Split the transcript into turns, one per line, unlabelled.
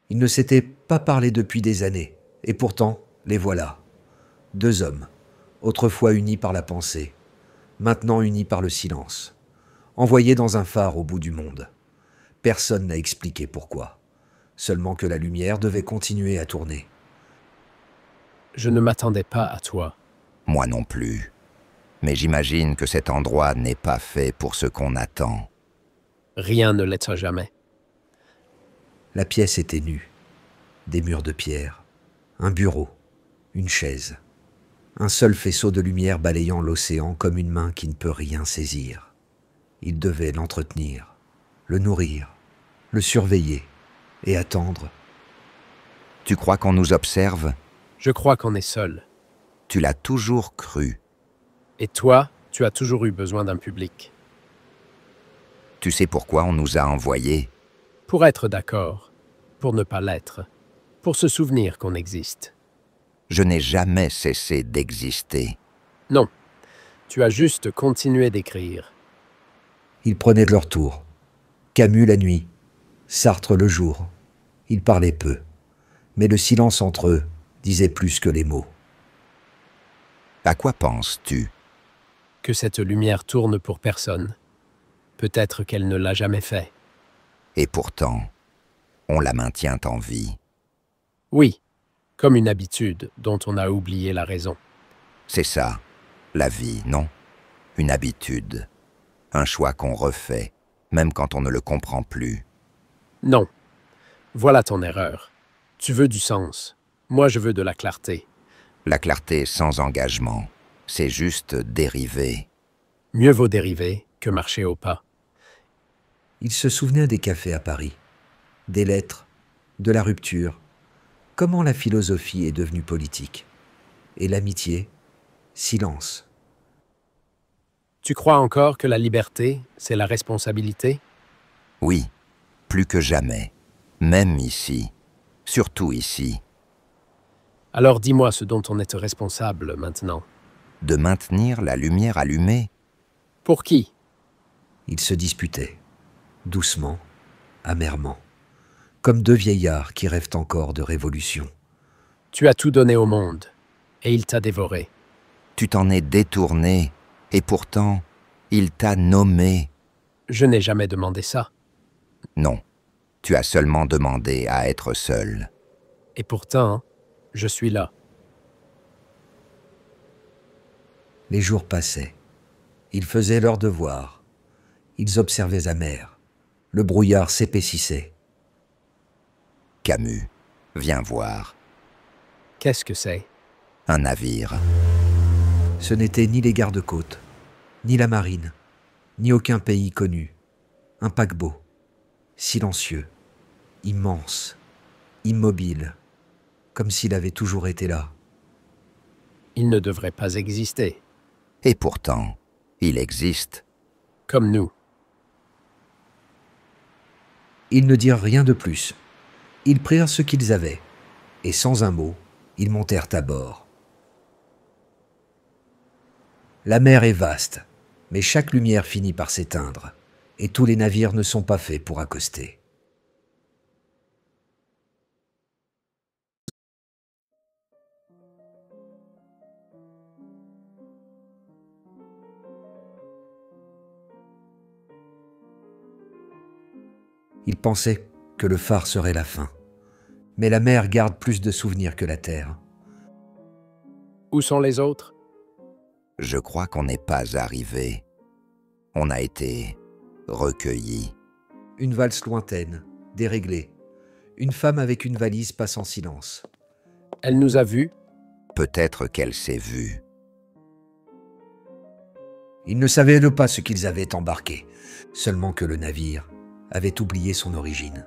Ils ne s'étaient pas parlé depuis des années, et pourtant, les voilà. Deux hommes, autrefois unis par la pensée, maintenant unis par le silence, envoyés dans un phare au bout du monde. Personne n'a expliqué pourquoi, seulement que la lumière devait continuer à tourner.
Je ne m'attendais pas à toi.
Moi non plus. Mais j'imagine que cet endroit n'est pas fait pour ce qu'on attend.
Rien ne l'est jamais.
La pièce était nue. Des murs de pierre, un bureau, une chaise. Un seul faisceau de lumière balayant l'océan comme une main qui ne peut rien saisir. Il devait l'entretenir, le nourrir, le surveiller et attendre.
Tu crois qu'on nous observe?
Je crois qu'on est seul.
Tu l'as toujours cru.
Et toi, tu as toujours eu besoin d'un public.
Tu sais pourquoi on nous a envoyés?
Pour être d'accord, pour ne pas l'être, pour se souvenir qu'on existe.
Je n'ai jamais cessé d'exister.
Non, tu as juste continué d'écrire.
Ils prenaient de leur tour. Camus la nuit, Sartre le jour. Ils parlaient peu, mais le silence entre eux disait plus que les mots.
À quoi penses-tu?
Que cette lumière tourne pour personne. Peut-être qu'elle ne l'a jamais fait.
Et pourtant, on la maintient en vie.
Oui, comme une habitude dont on a oublié la raison.
C'est ça, la vie, non? Une habitude. Un choix qu'on refait, même quand on ne le comprend plus.
Non, voilà ton erreur. Tu veux du sens. Moi, je veux de la clarté.
La clarté sans engagement, c'est juste dériver.
Mieux vaut dériver que marcher au pas.
Il se souvenait des cafés à Paris, des lettres, de la rupture, comment la philosophie est devenue politique. Et l'amitié, silence.
Tu crois encore que la liberté, c'est la responsabilité?
Oui, plus que jamais. Même ici. Surtout ici.
Alors dis-moi ce dont on est responsable maintenant.
De maintenir la lumière allumée.
Pour qui?
Ils se disputaient, doucement, amèrement, comme deux vieillards qui rêvent encore de révolution.
Tu as tout donné au monde, et il t'a dévoré.
Tu t'en es détourné, et pourtant, il t'a nommé.
Je n'ai jamais demandé ça.
Non, tu as seulement demandé à être seul.
Et pourtant, je suis là.
Les jours passaient. Ils faisaient leur devoir. Ils observaient amers. Le brouillard s'épaississait.
Camus, viens voir.
Qu'est-ce que c'est?
Un navire.
Ce n'étaient ni les gardes-côtes, ni la marine, ni aucun pays connu. Un paquebot, silencieux, immense, immobile, comme s'il avait toujours été là.
Il ne devrait pas exister,
Et pourtant, il existe.
comme nous.
Ils ne dirent rien de plus. Ils prirent ce qu'ils avaient, et sans un mot, ils montèrent à bord. La mer est vaste, mais chaque lumière finit par s'éteindre, et tous les navires ne sont pas faits pour accoster. Ils pensaient que le phare serait la fin, mais la mer garde plus de souvenirs que la terre.
Où sont les autres?
Je crois qu'on n'est pas arrivé. On a été recueillis.
Une valse lointaine, déréglée. Une femme avec une valise passe en silence.
Elle nous a vus?
Peut-être qu'elle s'est vue.
Ils ne savaient pas ce qu'ils avaient embarqué, seulement que le navire avait oublié son origine.